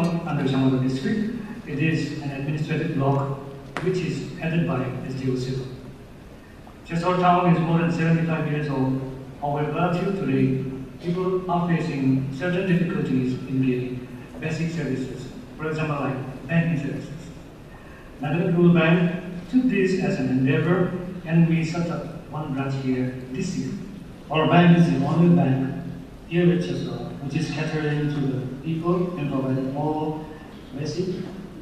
town under Shamator district. It is an administrative block which is headed by SDO Civil. Chessore town is more than 75 years old. However, till today, people are facing certain difficulties in getting basic services, for example, like banking services. Nagaland Rural Bank took this as an endeavor, and we set up one branch here this year. Our bank is the only bank here at Chessore which is catering to the people and providing all basic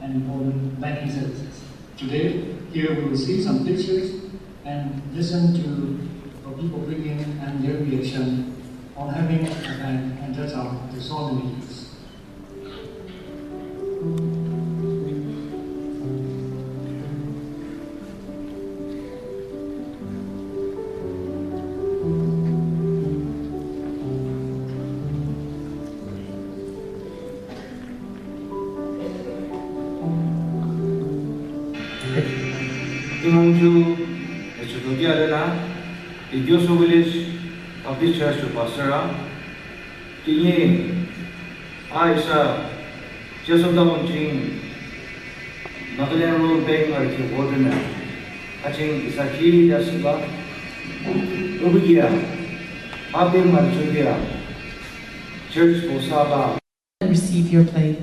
and important banking services. Today, here we will see some pictures and listen to people bringing and their reaction on having a bank and that's how to solve the needs. Imunju Estudia Lena, Idioso Village of the Church to Pastora, Tini Aisha, Chessore Team, Nagaland Rural Bank or the Wardena, Aching Isaki Yasuba, Ubigia, Abim Manchugia, Church Osaba. Receive your plate.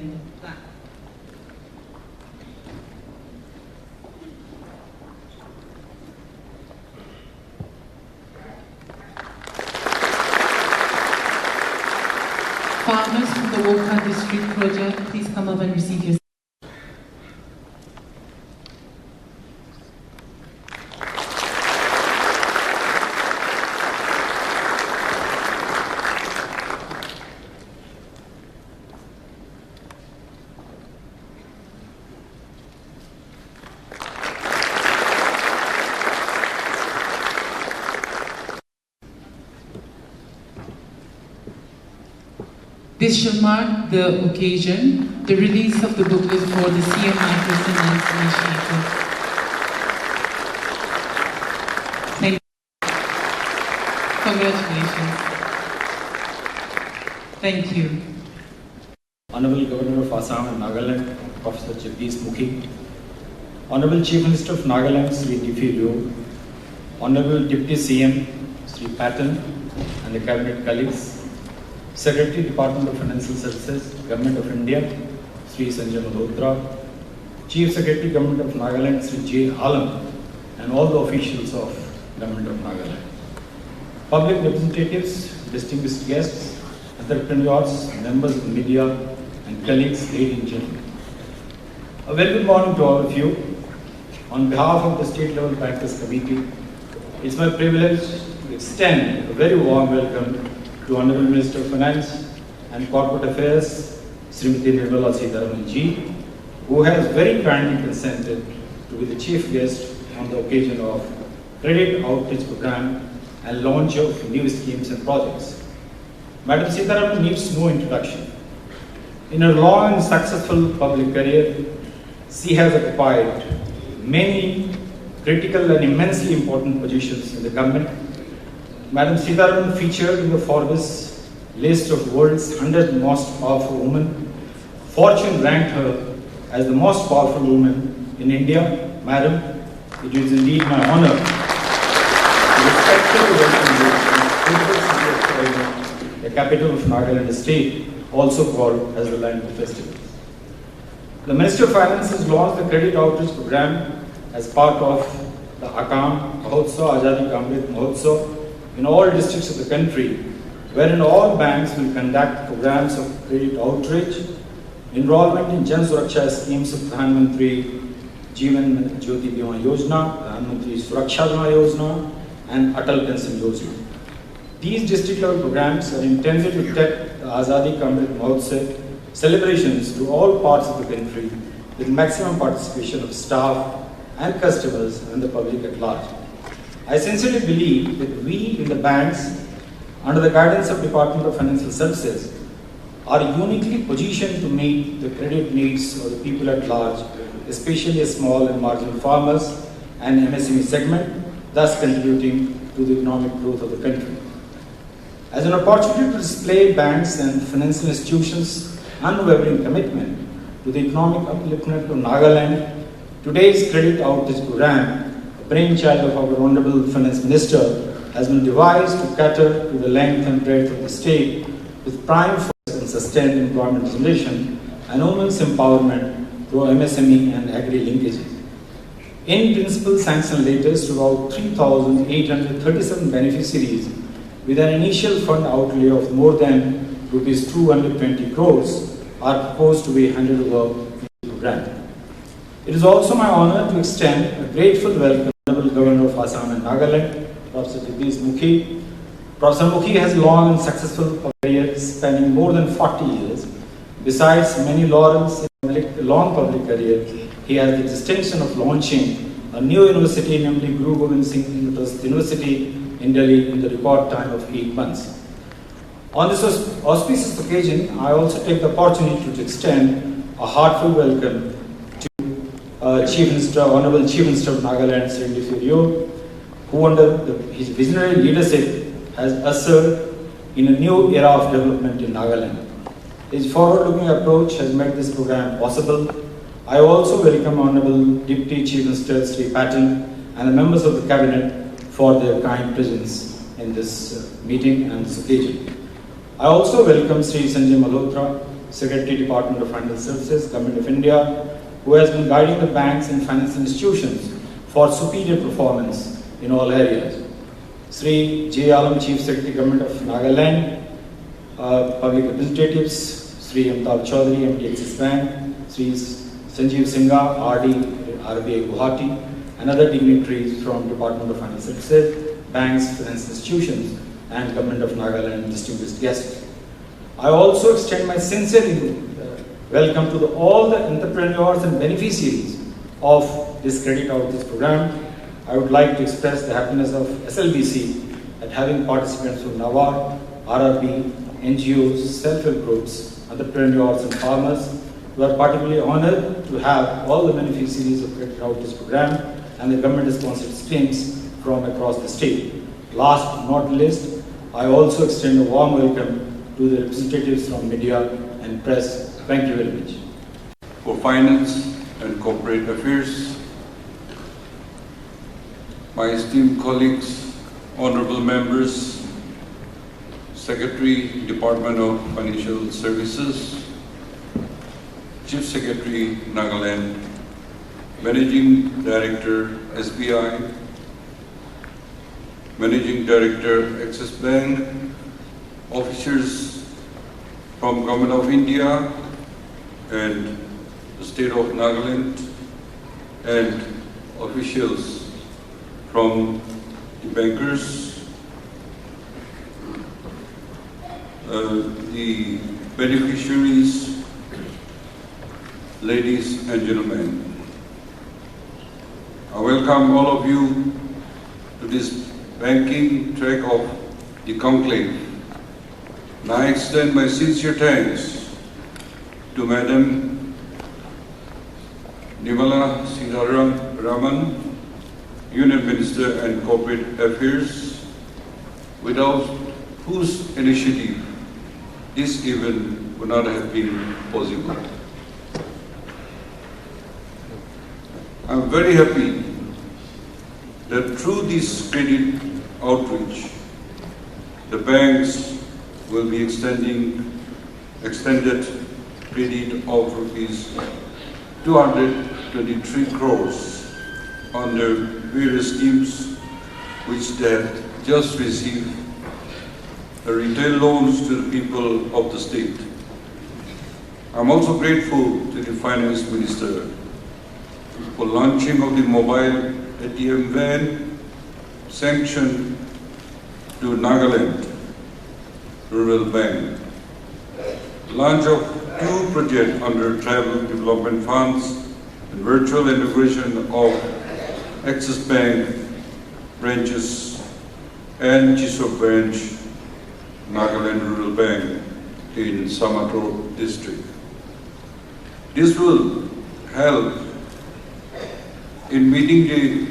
Farmers from the Woka District Project, please come up and receive your. This shall mark the occasion, the release of the booklet for the CM Microfinance Initiative. Thank you. Congratulations. Thank you. Honorable Governor of Assam and Nagaland, Professor Jagdish Mukhi, Honorable Chief Minister of Nagaland, Sri D.P. Liu, Honorable Deputy CM, Sri Patton, and the Cabinet colleagues, Secretary, Department of Financial Services, Government of India, Sri Sanjay Malhotra, Chief Secretary, Government of Nagaland, Sri J. Alam, and all the officials of Government of Nagaland. Public representatives, distinguished guests, entrepreneurs, members of the media, and colleagues, ladies and gentlemen. A very good morning to all of you. On behalf of the State Level Bankers Committee, it's my privilege to extend a very warm welcome to Honorable Minister of Finance and Corporate Affairs, Srimati Nirmala Sitaraman ji, who has very kindly consented to be the chief guest on the occasion of Credit Outreach Program and launch of new schemes and projects. Madam Sitaraman needs no introduction. In her long and successful public career, she has occupied many critical and immensely important positions in the government. Madam Sitaraman featured in the Forbes list of world's 100 most powerful women. Fortune ranked her as the most powerful woman in India. Madam, it is indeed my honor to respectfully welcome you to the capital of Nagaland state, also called as the land of festivals. The Minister of Finance has launched the Credit Outreach Program as part of the Akam Mahotsav, Azadi Ka Amrit Mahotsav, in all districts of the country, wherein all banks will conduct programs of credit outreach, enrollment in Jan Suraksha schemes of Pradhan Mantri Jeevan Jyoti Bima Yojana, Pradhan Mantri Suraksha Bima Yojana, and Atal Pension Yojana. These district level programs are intended to take the Azadi Ka Amrit Mahotsav celebrations to all parts of the country with maximum participation of staff and customers and the public at large. I sincerely believe that we in the banks, under the guidance of Department of Financial Services, are uniquely positioned to meet the credit needs of the people at large, especially small and marginal farmers and MSME segment, thus contributing to the economic growth of the country. As an opportunity to display banks and financial institutions' unwavering commitment to the economic upliftment of Nagaland, today's credit outreach program, a brainchild of our Honorable Finance Minister, has been devised to cater to the length and breadth of the state with prime focus on sustained employment generation and women's empowerment through MSME and agri-linkages. In principle, sanctioned letters to about 3,837 beneficiaries with an initial fund outlay of more than rupees 220 crores are proposed to be handed over to the program. It is also my honor to extend a grateful welcome to the Honorable Governor of Assam and Nagaland, Professor Jagdish Mukhi. Professor Mukhi has long and successful career spanning more than 40 years. Besides many laurels in a long public career, he has the distinction of launching a new university, namely Guru Gobind Singh University in Delhi in the record time of 8 months. On this auspicious occasion, I also take the opportunity to extend a heartfelt welcome to Chief Minister, Honorable Chief Minister of Nagaland, Sri Nirmala, who under his visionary leadership has ushered in a new era of development in Nagaland. His forward-looking approach has made this program possible. I also welcome Honorable Deputy Chief Minister Sri Patton and the members of the Cabinet for their kind presence in this meeting and this occasion. I also welcome Sri Sanjay Malhotra, Secretary, Department of Financial Services, Government of India, who has been guiding the banks and financial institutions for superior performance in all areas. Sri J. Alam, Chief Secretary, Government of Nagaland, public representatives, Sri Amitabh Chaudhary, MD Axis Bank, Sri Sanjeev Singha, RD, RBI Guwahati, and other dignitaries from Department of Financial Services, banks, financial institutions, and Government of Nagaland, distinguished guests. I also extend my sincere welcome to all the entrepreneurs and beneficiaries of this credit outreach program. I would like to express the happiness of SLBC at having participants from NABARD, RRB, NGOs, self-help groups, entrepreneurs and farmers. We are particularly honored to have all the beneficiaries of credit outreach program and the government-sponsored schemes from across the state. Last but not least, I also extend a warm welcome to the representatives from media and press. Thank you very much. For Finance and Corporate Affairs, my esteemed colleagues, honorable members, Secretary, Department of Financial Services, Chief Secretary, Nagaland, Managing Director, SBI, Managing Director, Axis Bank, officers from Government of India and the State of Nagaland, and officials from the bankers, the beneficiaries, ladies and gentlemen. I welcome all of you to this banking track of the conclave. And I extend my sincere thanks to Madam Nirmala Sitaraman, Union Minister and Corporate Affairs, without whose initiative this event would not have been possible. I'm very happy that through this credit outreach, the banks will be extended credit of rupees 223 crores under various schemes which they have just received retail loans to the people of the state. I'm also grateful to the Finance Minister for launching of the mobile ATM van sanctioned to Nagaland Rural Bank. Launch of 2 projects under Tribal Development Funds and virtual integration of Axis Bank branches and Chessore branch, Nagaland Rural Bank in Shamator district. This will help in meeting the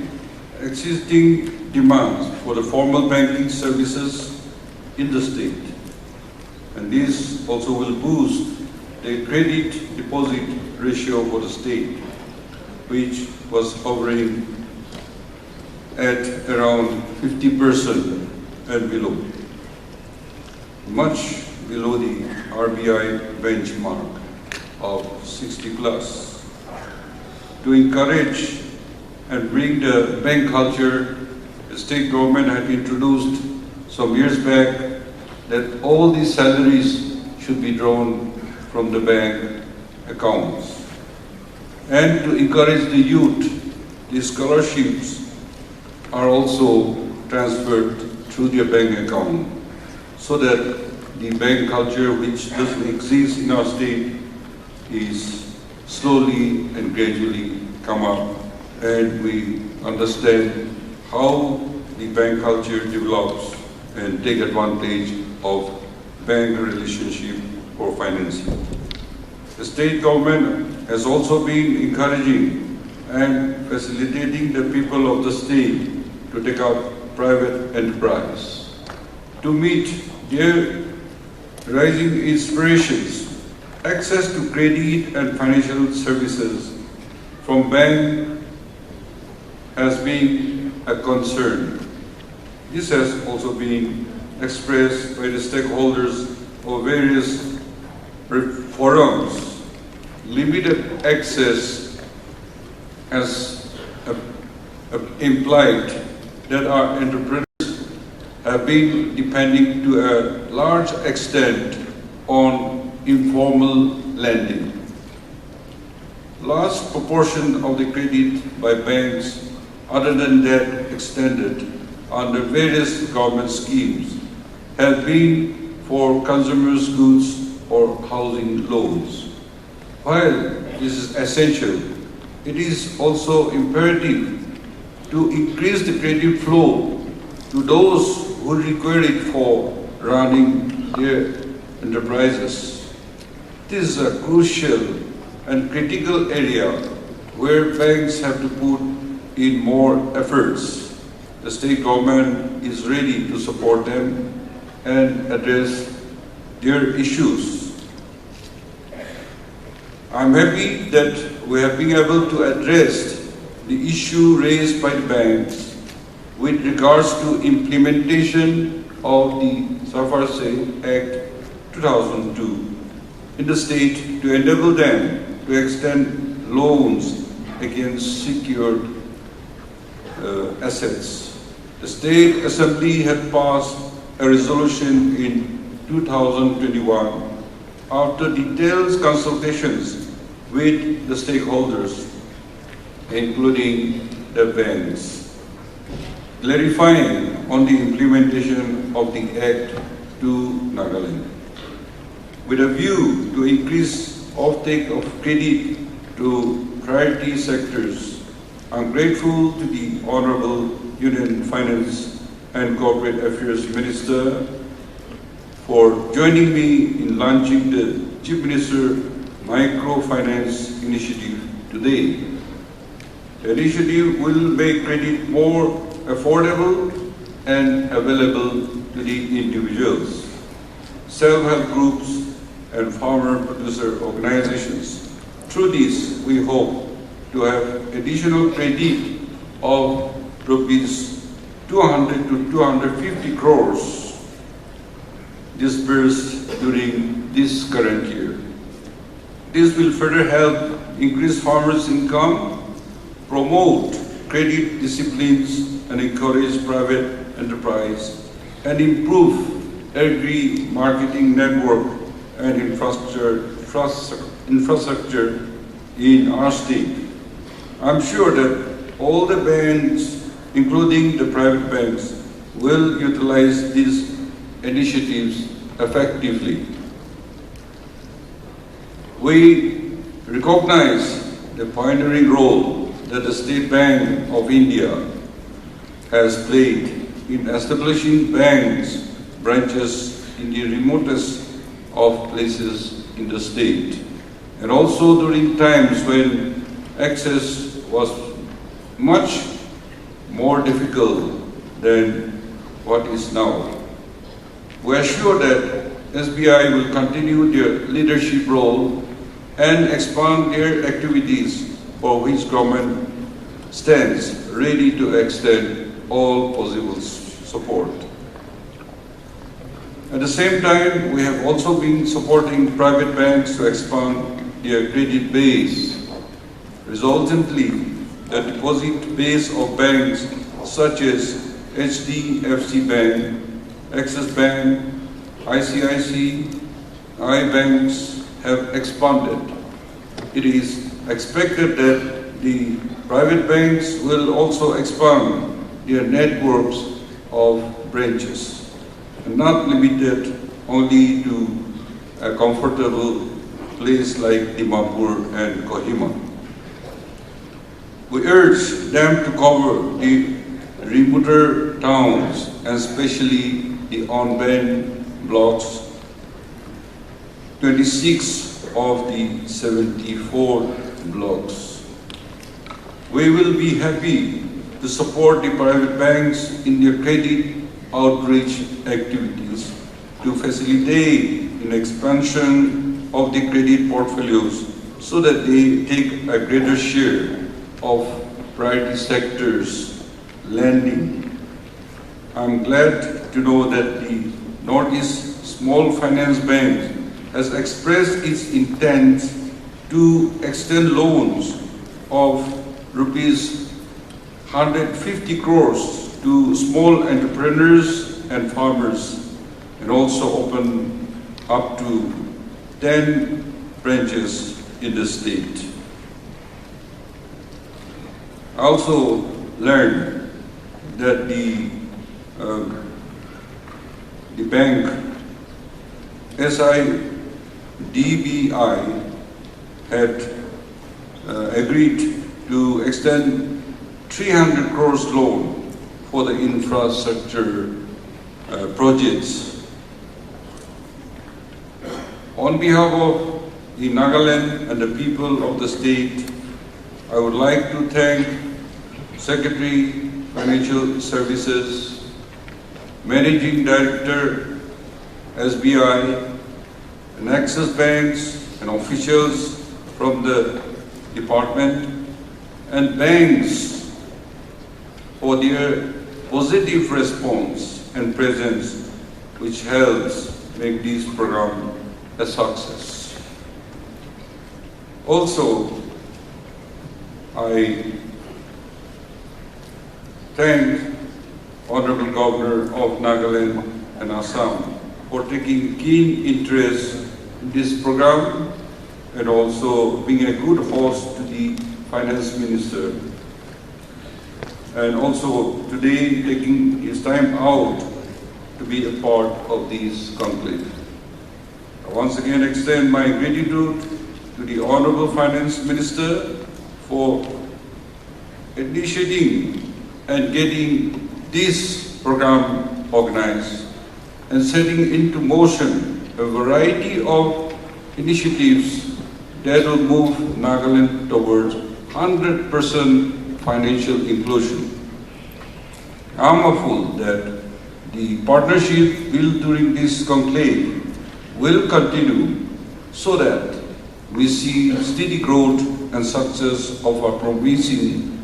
existing demands for the formal banking services in the state. And this also will boost the credit deposit ratio for the state, which was hovering at around 50% and below, much below the RBI benchmark of 60 plus. To encourage and bring the bank culture, the state government had introduced some years back that all these salaries should be drawn from the bank accounts. And to encourage the youth, the scholarships are also transferred through their bank account so that the bank culture which doesn't exist in our state is slowly and gradually come up, and we understand how the bank culture develops and take advantage of bank relationship for financing. The state government has also been encouraging and facilitating the people of the state to take up private enterprise. To meet their rising aspirations, access to credit and financial services from bank has been a concern. This has also been expressed by the stakeholders of various forums. Limited access has implied that our entrepreneurs have been depending to a large extent on informal lending. Large proportion of the credit by banks other than that extended under various government schemes have been for consumers' goods or housing loans. While this is essential, it is also imperative to increase the credit flow to those who require it for running their enterprises. This is a crucial and critical area where banks have to put in more efforts. The state government is ready to support them and address their issues. I'm happy that we have been able to address the issue raised by the banks with regards to implementation of the Safarse Act 2002 in the state to enable them to extend loans against secured assets. The State Assembly had passed a resolution in 2021 after detailed consultations with the stakeholders, including the banks, clarifying on the implementation of the Act to Nagaland. With a view to increase offtake of credit to priority sectors, I'm grateful to the Honorable Union Finance and Corporate Affairs Minister for joining me in launching the Chief Minister Microfinance Initiative today. The initiative will make credit more affordable and available to the individuals, self-help groups, and farmer-producer organizations. Through this, we hope to have additional credit of rupees 200 to 250 crores disbursed during this current year. This will further help increase farmers' income, promote credit disciplines, and encourage private enterprise, and improve agri-marketing network and infrastructure in our state. I'm sure that all the banks, including the private banks, will utilize these initiatives effectively. We recognize the pioneering role that the State Bank of India has played in establishing banks branches in the remotest of places in the state, and also during times when access was much more difficult than what is now. We are sure that SBI will continue their leadership role and expand their activities, for which government stands ready to extend all possible support. At the same time, we have also been supporting private banks to expand their credit base. Resultantly, the deposit base of banks such as HDFC Bank, Axis Bank, ICIC, iBanks have expanded. It is expected that the private banks will also expand their networks of branches, and not limited only to a comfortable place like Dimapur and Kohima. We urge them to cover the remoter towns, and especially the on-band blocks, 26 of the 74 blocks. We will be happy to support the private banks in their credit outreach activities to facilitate an expansion of the credit portfolios so that they take a greater share of priority sectors lending. I'm glad to know that the Northeast Small Finance Bank has expressed its intent to extend loans of rupees 150 crores to small entrepreneurs and farmers, and also open up to 10 branches in the state. I also learned that the bank SIDBI had agreed to extend 300 crores loan for the infrastructure projects. On behalf of the Nagaland and the people of the state, I would like to thank Secretary Financial Services, Managing Director SBI, and Axis Banks and officials from the department and banks for their positive response and presence, which helps make this program a success. Also, I thank Honorable Governor of Nagaland and Assam for taking keen interest in this program and also being a good host to the Finance Minister, and also today taking his time out to be a part of this conclave. I once again extend my gratitude to the Honorable Finance Minister for initiating and getting this program organized and setting into motion a variety of initiatives that will move Nagaland towards 100% financial inclusion. I'm hopeful that the partnership built during this conclave will continue so that we see steady growth and success of our promising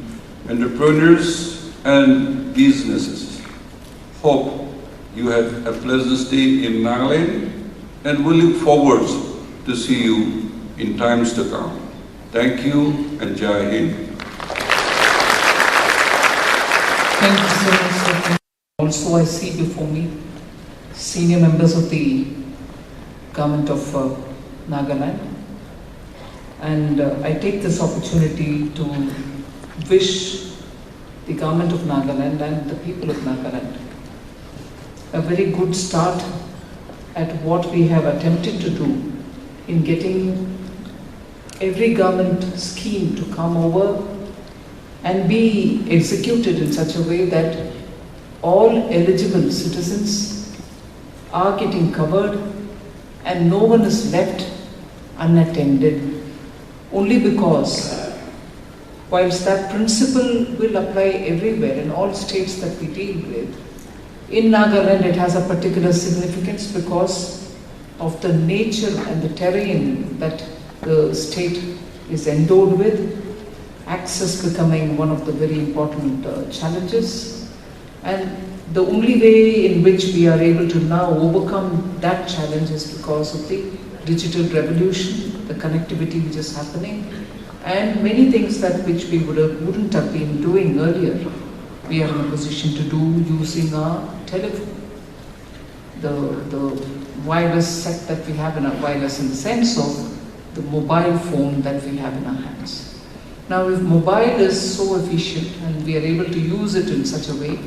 entrepreneurs and businesses. Hope you have a pleasant stay in Nagaland, and we look forward to see you in times to come. Thank you and Jai Hind. Thank you so much, Dr. Also, I see before me senior members of the government of Nagaland, and I take this opportunity to wish the government of Nagaland and the people of Nagaland a very good start at what we have attempted to do in getting every government scheme to come over and be executed in such a way that all eligible citizens are getting covered and no one is left unattended. Only because whilst that principle will apply everywhere in all states that we deal with, in Nagaland it has a particular significance because of the nature and the terrain that the state is endowed with, access becoming one of the very important challenges, and the only way in which we are able to now overcome that challenge is because of the digital revolution, the connectivity which is happening, and many things that which we wouldn't have been doing earlier, we are in a position to do using our telephone. The wireless set that we have in our wireless in the sense of the mobile phone that we have in our hands. Now, if mobile is so efficient and we are able to use it in such a way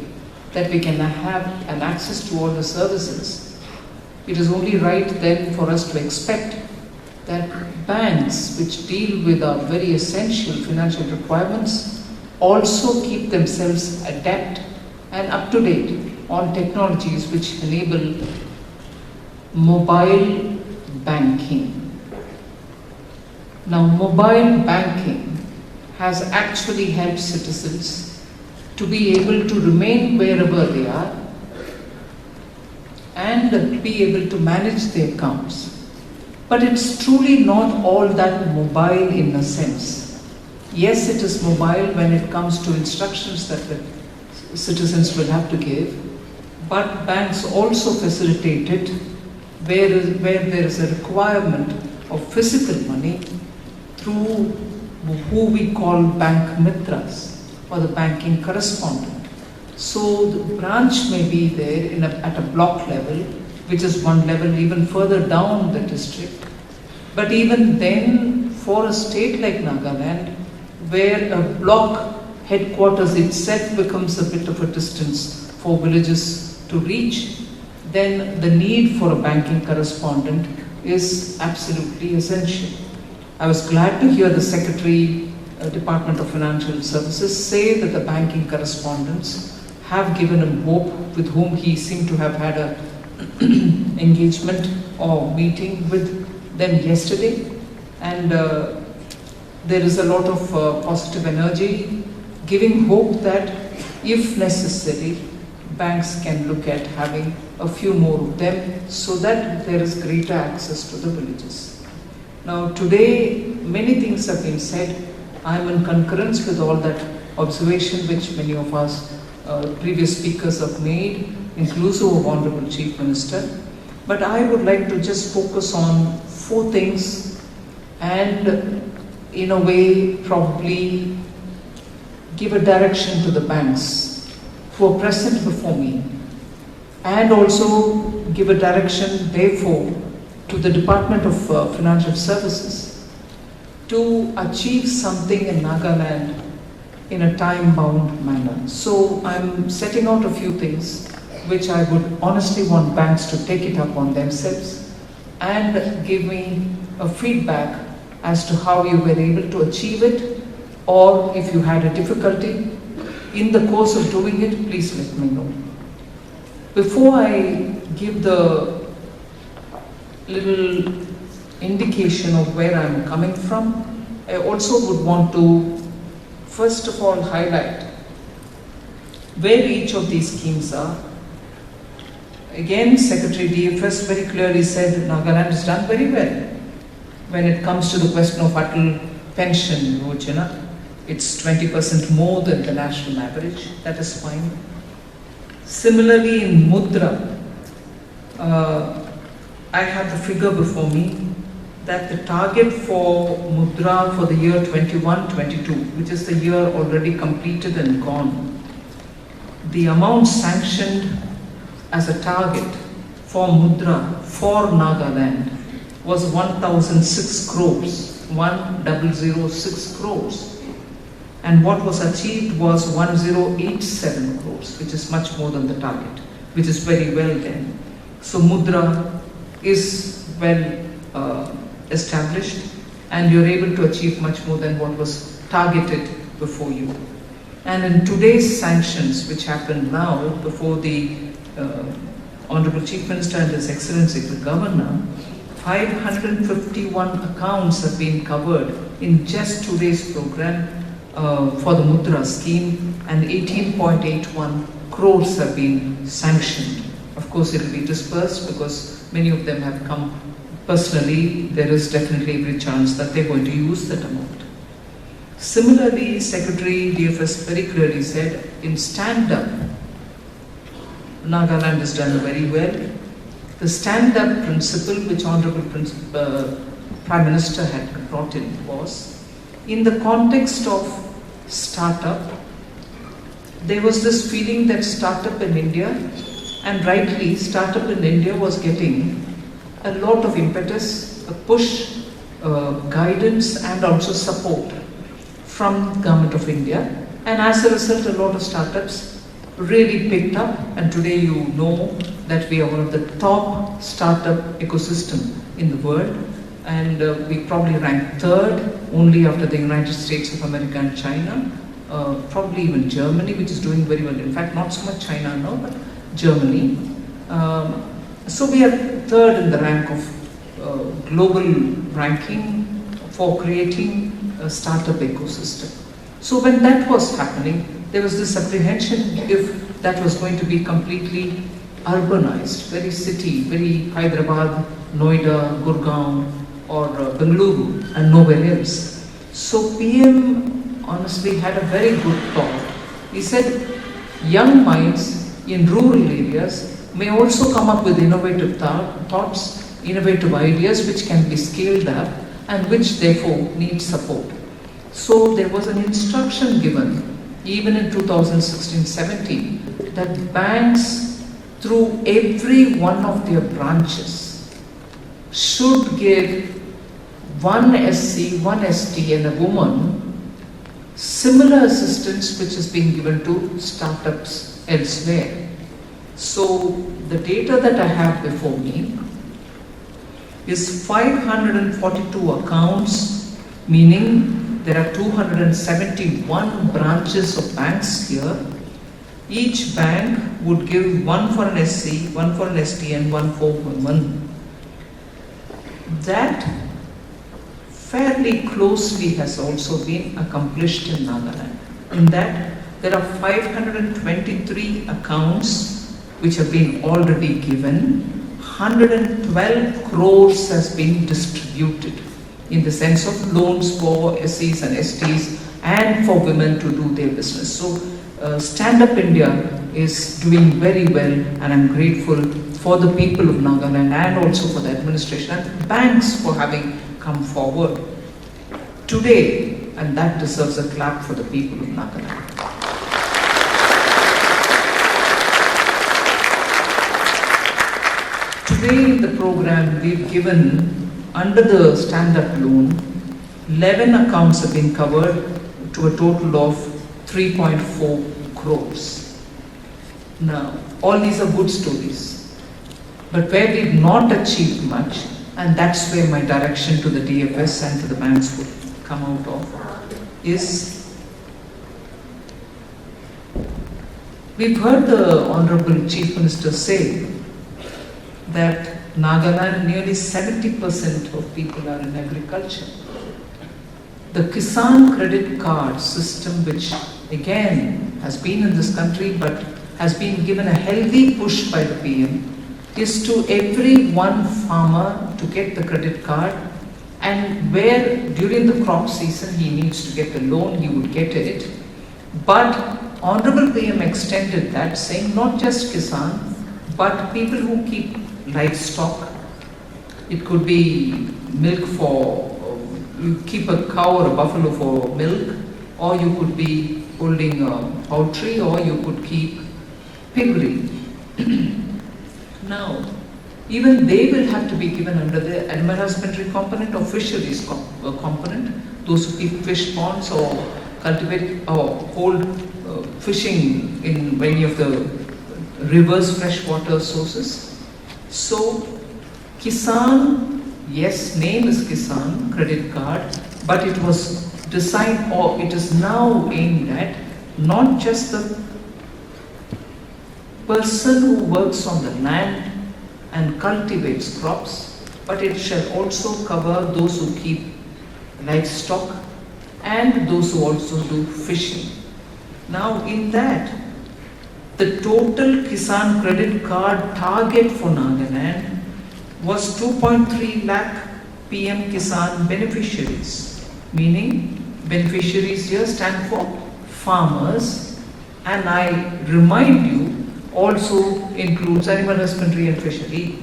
that we can have an access to all the services, it is only right then for us to expect that banks which deal with our very essential financial requirements also keep themselves adept and up to date on technologies which enable mobile banking. Now, mobile banking has actually helped citizens to be able to remain wherever they are and be able to manage their accounts. But it's truly not all that mobile in a sense. Yes, it is mobile when it comes to instructions that the citizens will have to give, but banks also facilitate it where there is a requirement of physical money through who we call bank mitras or the banking correspondent. So the branch may be there at a block level, which is one level even further down the district. But even then, for a state like Nagaland, where a block headquarters itself becomes a bit of a distance for villages to reach, then the need for a banking correspondent is absolutely essential. I was glad to hear the Secretary, Department of Financial Services, say that the banking correspondents have given him hope, with whom he seemed to have had a engagement or meeting with them yesterday, and there is a lot of positive energy, giving hope that if necessary, banks can look at having a few more of them so that there is greater access to the villages. Now today, many things have been said. I am in concurrence with all that observation which many of us previous speakers have made, inclusive of Honorable Chief Minister. But I would like to just focus on 4 things and in a way probably give a direction to the banks who are present before me, and also give a direction therefore to the Department of Financial Services to achieve something in Nagaland in a time-bound manner. So I'm setting out a few things which I would honestly want banks to take it up on themselves and give me a feedback as to how you were able to achieve it, or if you had a difficulty in the course of doing it, please let me know. Before I give the little indication of where I'm coming from, I also would want to first of all highlight where each of these schemes are. Again, Secretary DFS very clearly said that Nagaland has done very well when it comes to the question of Atal Pension Yojana. It's 20% more than the national average. That is fine. Similarly, in Mudra, I have the figure before me that the target for Mudra for the year 21-22, which is the year already completed and gone, the amount sanctioned as a target for Mudra for Nagaland was 1,006 crores, 1,006 crores. And what was achieved was 1,087 crores, which is much more than the target, which is very well then. So Mudra is well established, and you're able to achieve much more than what was targeted before you. And in today's sanctions, which happened now before the Honorable Chief Minister and His Excellency the Governor, 551 accounts have been covered in just today's program for the Mudra scheme, and 18.81 crores have been sanctioned. Of course, it will be dispersed because many of them have come personally, there is definitely every chance that they're going to use that amount. Similarly, Secretary DFS very clearly said, in stand-up, Nagaland has done very well. The stand-up principle which Honorable Prime Minister had brought in was, in the context of startup, there was this feeling that startup in India, and rightly, startup in India was getting a lot of impetus, a push, guidance and also support from Government of India, and as a result a lot of startups really picked up, and today you know that we are one of the top startup ecosystem in the world, and we probably rank third only after the United States of America and China, probably even Germany, which is doing very well. In fact, not so much China now, but Germany. So we are third in the rank of global ranking for creating a startup ecosystem. So when that was happening, there was this apprehension if that was going to be completely urbanized, very city, very Hyderabad, Noida, Gurgaon or Bengaluru and nowhere else. So PM honestly had a very good thought. He said young minds in rural areas may also come up with innovative thoughts, innovative ideas which can be scaled up and which therefore need support. So there was an instruction given even in 2016-17 that banks through every one of their branches should give one SC, one ST and a woman similar assistance which is being given to startups elsewhere. So the data that I have before me is 542 accounts, meaning there are 271 branches of banks here. Each bank would give one for an SC, one for an ST and one for women. That fairly closely has also been accomplished in Nagaland. In that there are 523 accounts which have been already given. 112 crores has been distributed in the sense of loans for SCs and STs and for women to do their business. So Stand Up India is doing very well, and I'm grateful for the people of Nagaland and also for the administration and banks for having come forward today, and that deserves a clap for the people of Nagaland. Today in the program we've given, under the stand-up loan, 11 accounts have been covered to a total of 3.4 crores. Now, all these are good stories, but where we've not achieved much, and that's where my direction to the DFS and to the banks would come out of, is we've heard the Honorable Chief Minister say that Nagaland, nearly 70% of people are in agriculture. The Kisan credit card system, which again has been in this country but has been given a healthy push by the PM, is to every one farmer to get the credit card, and where during the crop season he needs to get a loan, he would get it. But Honorable PM extended that, saying not just Kisan, but people who keep livestock. It could be milk for, you keep a cow or a buffalo for milk, or you could be holding a poultry, or you could keep piggery. Now, even they will have to be given under the animal husbandry component or fisheries component. Those who keep fish ponds or cultivate or hold fishing in many of the rivers, freshwater sources. So, Kisan, yes, name is Kisan credit card, but it was designed, or it is now aimed at not just the person who works on the land and cultivates crops, but it shall also cover those who keep livestock and those who also do fishing. Now, in that, the total Kisan credit card target for Nagaland was 2.3 lakh PM Kisan beneficiaries, meaning beneficiaries here stand for farmers, and I remind you also includes animal husbandry and fishery.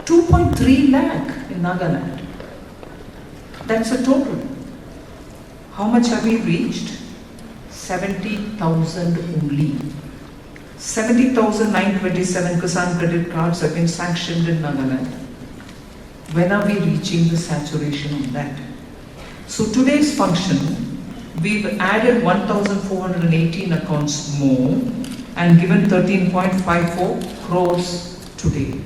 2.3 lakh in Nagaland. That's a total. How much have we reached? 70,000 only. 70,927 Kisan credit cards have been sanctioned in Nagaland. When are we reaching the saturation on that? So today's function, we've added 1,418 accounts more and given 13.54 crores today.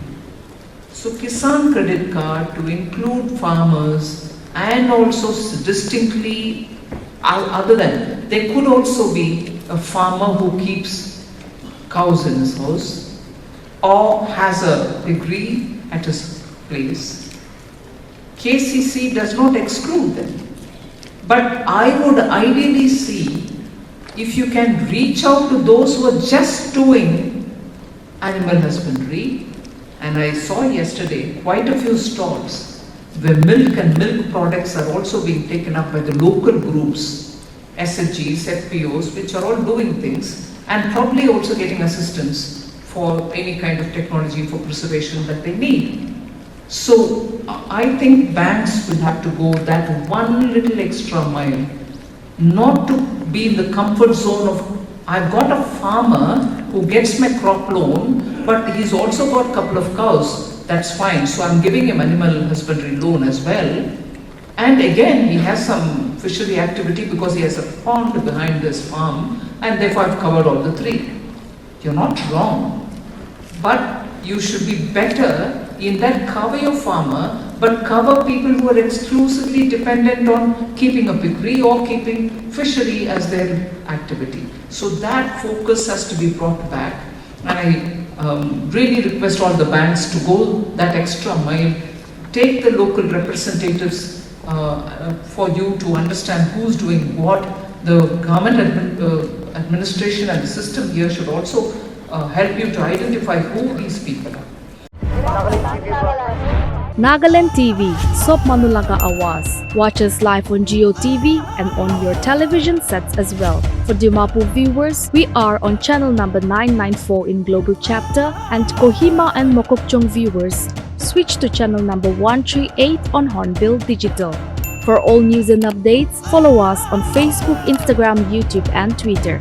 So Kisan credit card to include farmers and also distinctly other than, there could also be a farmer who keeps cows in his house or has a degree at his place. KCC does not exclude them. But I would ideally see if you can reach out to those who are just doing animal husbandry. And I saw yesterday quite a few stalls where milk and milk products are also being taken up by the local groups, SHGs, FPOs, which are all doing things and probably also getting assistance for any kind of technology for preservation that they need. So I think banks will have to go that one little extra mile, not to be in the comfort zone of, I've got a farmer who gets my crop loan, but he's also got a couple of cows. That's fine. So I'm giving him animal husbandry loan as well. And again, he has some fishery activity because he has a pond behind this farm, and therefore I've covered all the three. You're not wrong, but you should be better in that cover your farmer, but cover people who are exclusively dependent on keeping a piggery or keeping fishery as their activity. So that focus has to be brought back, and I really request all the banks to go that extra mile, take the local representatives for you to understand who's doing what. The government administration and the system here should also help you to identify who these people are. Nagaland TV, Sob Manulaga Awas. Watch us live on Geo TV and on your television sets as well. For Dimapu viewers, we are on channel number 994 in Global Chapter, and Kohima and Mokokchung viewers, switch to channel number 138 on Hornbill Digital. For all news and updates, follow us on Facebook, Instagram, YouTube, and Twitter.